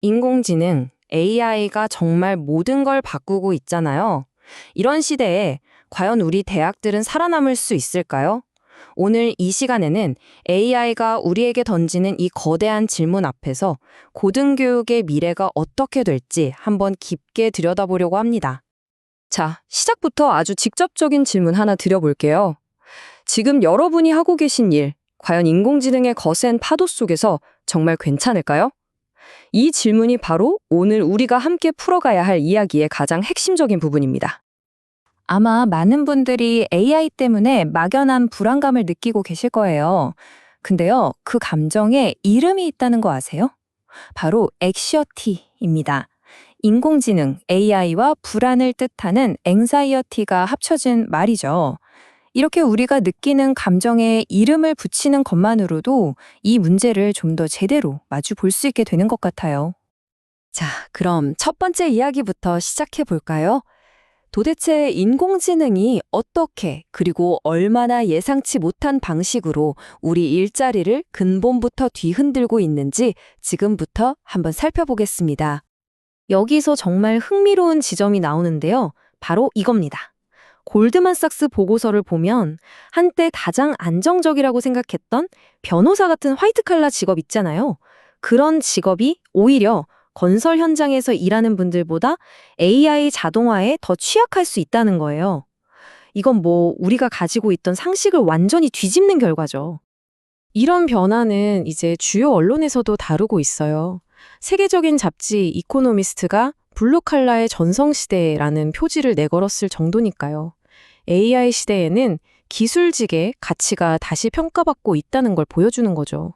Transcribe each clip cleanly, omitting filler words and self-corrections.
인공지능, AI가 정말 모든 걸 바꾸고 있잖아요. 이런 시대에 과연 우리 대학들은 살아남을 수 있을까요? 오늘 이 시간에는 AI가 우리에게 던지는 이 거대한 질문 앞에서 고등교육의 미래가 어떻게 될지 한번 깊게 들여다보려고 합니다. 자, 시작부터 아주 직접적인 질문 하나 드려볼게요. 지금 여러분이 하고 계신 일, 과연 인공지능의 거센 파도 속에서 정말 괜찮을까요? 이 질문이 바로 오늘 우리가 함께 풀어가야 할 이야기의 가장 핵심적인 부분입니다. 아마 많은 분들이 AI 때문에 막연한 불안감을 느끼고 계실 거예요. 근데요, 그 감정에 이름이 있다는 거 아세요? 바로 앵셔티입니다. 인공지능, AI와 불안을 뜻하는 앵사이어티가 합쳐진 말이죠. 이렇게 우리가 느끼는 감정에 이름을 붙이는 것만으로도 이 문제를 좀 더 제대로 마주 볼 수 있게 되는 것 같아요. 자, 그럼 첫 번째 이야기부터 시작해 볼까요? 도대체 인공지능이 어떻게 그리고 얼마나 예상치 못한 방식으로 우리 일자리를 근본부터 뒤흔들고 있는지 지금부터 한번 살펴보겠습니다. 여기서 정말 흥미로운 지점이 나오는데요. 바로 이겁니다. 골드만삭스 보고서를 보면 한때 가장 안정적이라고 생각했던 변호사 같은 화이트칼라 직업 있잖아요. 그런 직업이 오히려 건설 현장에서 일하는 분들보다 AI 자동화에 더 취약할 수 있다는 거예요. 이건 뭐 우리가 가지고 있던 상식을 완전히 뒤집는 결과죠. 이런 변화는 이제 주요 언론에서도 다루고 있어요. 세계적인 잡지 이코노미스트가 블루칼라의 전성시대라는 표지를 내걸었을 정도니까요. AI 시대에는 기술직의 가치가 다시 평가받고 있다는 걸 보여주는 거죠.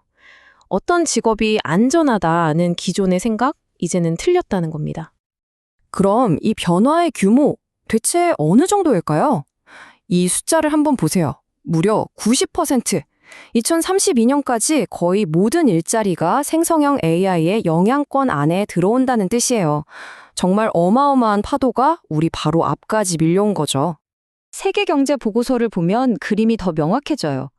어떤 직업이 안전하다는 기존의 생각? 이제는 틀렸다는 겁니다. 그럼 이 변화의 규모, 대체 어느 정도일까요? 이 숫자를 한번 보세요. 무려 90%. 2032년까지 거의 모든 일자리가 생성형 AI의 영향권 안에 들어온다는 뜻이에요. 정말 어마어마한 파도가 우리 바로 앞까지 밀려온 거죠. 세계경제보고서를 보면 그림이 더 명확해져요.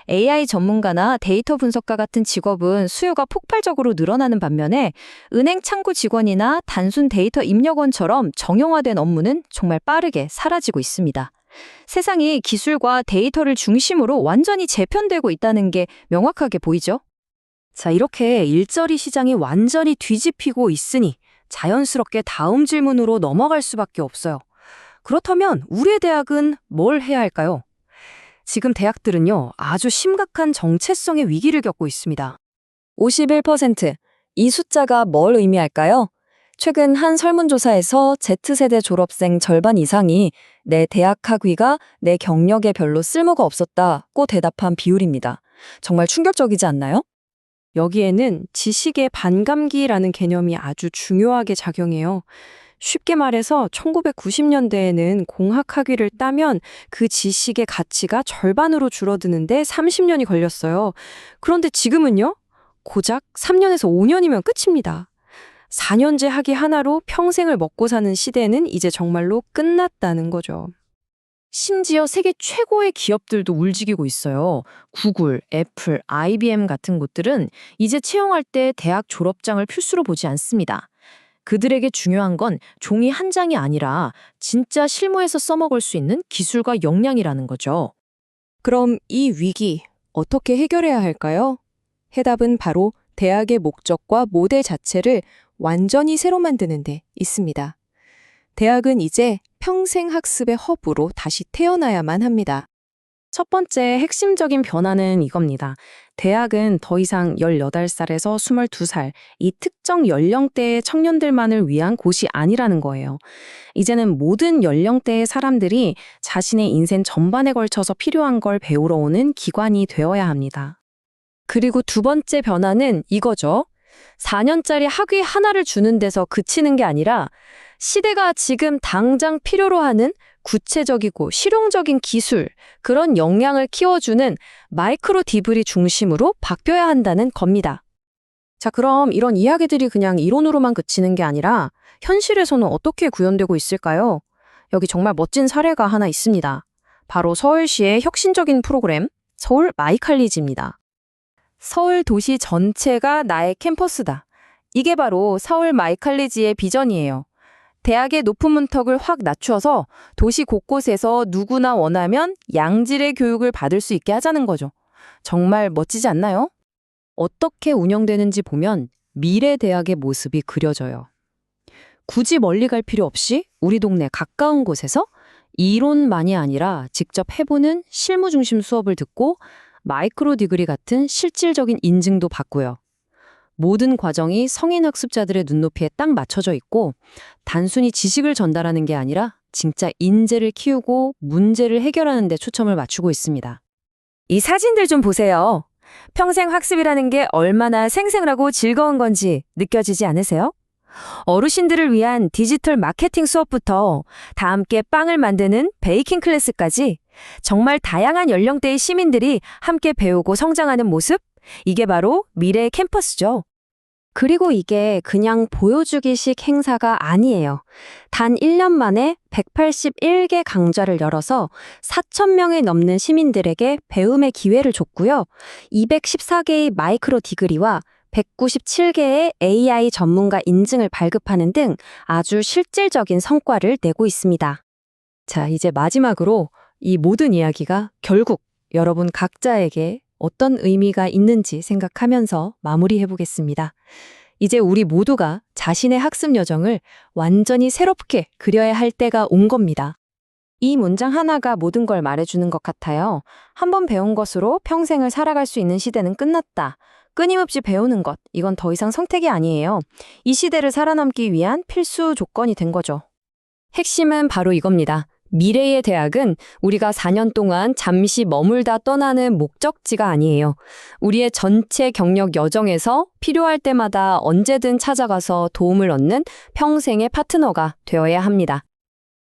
AI 전문가나 데이터 분석가 같은 직업은 수요가 폭발적으로 늘어나는 반면에 은행 창구 직원이나 단순 데이터 입력원처럼 정형화된 업무는 정말 빠르게 사라지고 있습니다. 세상이 기술과 데이터를 중심으로 완전히 재편되고 있다는 게 명확하게 보이죠? 자, 이렇게 일자리 시장이 완전히 뒤집히고 있으니 자연스럽게 다음 질문으로 넘어갈 수밖에 없어요. 그렇다면 우리의 대학은 뭘 해야 할까요? 지금 대학들은요, 아주 심각한 정체성의 위기를 겪고 있습니다. 51%. 이 숫자가 뭘 의미할까요? 최근 한 설문조사에서 Z세대 졸업생 절반 이상이 내 대학 학위가 내 경력에 별로 쓸모가 없었다고 대답한 비율입니다. 정말 충격적이지 않나요? 여기에는 지식의 반감기라는 개념이 아주 중요하게 작용해요. 쉽게 말해서 1990년대에는 공학 학위를 따면 그 지식의 가치가 절반으로 줄어드는데 30년이 걸렸어요. 그런데 지금은요? 고작 3년에서 5년이면 끝입니다. 4년제 학위 하나로 평생을 먹고 사는 시대는 이제 정말로 끝났다는 거죠. 심지어 세계 최고의 기업들도 울지기고 있어요. 구글, 애플, IBM 같은 곳들은 이제 채용할 때 대학 졸업장을 필수로 보지 않습니다. 그들에게 중요한 건 종이 한 장이 아니라 진짜 실무에서 써먹을 수 있는 기술과 역량이라는 거죠. 그럼 이 위기 어떻게 해결해야 할까요? 해답은 바로 대학의 목적과 모델 자체를 완전히 새로 만드는 데 있습니다. 대학은 이제 평생 학습의 허브로 다시 태어나야만 합니다. 첫 번째 핵심적인 변화는 이겁니다. 대학은 더 이상 18살에서 22살, 이 특정 연령대의 청년들만을 위한 곳이 아니라는 거예요. 이제는 모든 연령대의 사람들이 자신의 인생 전반에 걸쳐서 필요한 걸 배우러 오는 기관이 되어야 합니다. 그리고 두 번째 변화는 이거죠. 4년짜리 학위 하나를 주는 데서 그치는 게 아니라 시대가 지금 당장 필요로 하는 구체적이고 실용적인 기술, 그런 역량을 키워주는 마이크로 디브리 중심으로 바뀌어야 한다는 겁니다. 자, 그럼 이런 이야기들이 그냥 이론으로만 그치는 게 아니라 현실에서는 어떻게 구현되고 있을까요? 여기 정말 멋진 사례가 하나 있습니다. 바로 서울시의 혁신적인 프로그램, 서울 마이칼리지입니다. 서울 도시 전체가 나의 캠퍼스다. 이게 바로 서울 마이칼리지의 비전이에요. 대학의 높은 문턱을 확 낮추어서 도시 곳곳에서 누구나 원하면 양질의 교육을 받을 수 있게 하자는 거죠. 정말 멋지지 않나요? 어떻게 운영되는지 보면 미래 대학의 모습이 그려져요. 굳이 멀리 갈 필요 없이 우리 동네 가까운 곳에서 이론만이 아니라 직접 해보는 실무 중심 수업을 듣고 마이크로 디그리 같은 실질적인 인증도 받고요. 모든 과정이 성인 학습자들의 눈높이에 딱 맞춰져 있고 단순히 지식을 전달하는 게 아니라 진짜 인재를 키우고 문제를 해결하는 데 초점을 맞추고 있습니다. 이 사진들 좀 보세요. 평생 학습이라는 게 얼마나 생생하고 즐거운 건지 느껴지지 않으세요? 어르신들을 위한 디지털 마케팅 수업부터 다 함께 빵을 만드는 베이킹 클래스까지 정말 다양한 연령대의 시민들이 함께 배우고 성장하는 모습? 이게 바로 미래의 캠퍼스죠. 그리고 이게 그냥 보여주기식 행사가 아니에요. 단 1년 만에 181개 강좌를 열어서 4,000명이 넘는 시민들에게 배움의 기회를 줬고요. 214개의 마이크로 디그리와 197개의 AI 전문가 인증을 발급하는 등 아주 실질적인 성과를 내고 있습니다. 자, 이제 마지막으로 이 모든 이야기가 결국 여러분 각자에게 어떤 의미가 있는지 생각하면서 마무리해 보겠습니다. 이제 우리 모두가 자신의 학습 여정을 완전히 새롭게 그려야 할 때가 온 겁니다. 이 문장 하나가 모든 걸 말해주는 것 같아요. 한번 배운 것으로 평생을 살아갈 수 있는 시대는 끝났다. 끊임없이 배우는 것, 이건 더 이상 선택이 아니에요. 이 시대를 살아남기 위한 필수 조건이 된 거죠. 핵심은 바로 이겁니다. 미래의 대학은 우리가 4년 동안 잠시 머물다 떠나는 목적지가 아니에요. 우리의 전체 경력 여정에서 필요할 때마다 언제든 찾아가서 도움을 얻는 평생의 파트너가 되어야 합니다.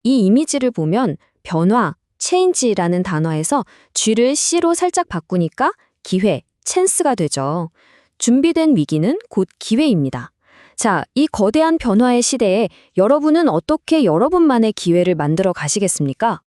이 이미지를 보면 변화, change라는 단어에서 G를 C로 살짝 바꾸니까 기회, 찬스가 되죠. 준비된 위기는 곧 기회입니다. 자, 이 거대한 변화의 시대에 여러분은 어떻게 여러분만의 기회를 만들어 가시겠습니까?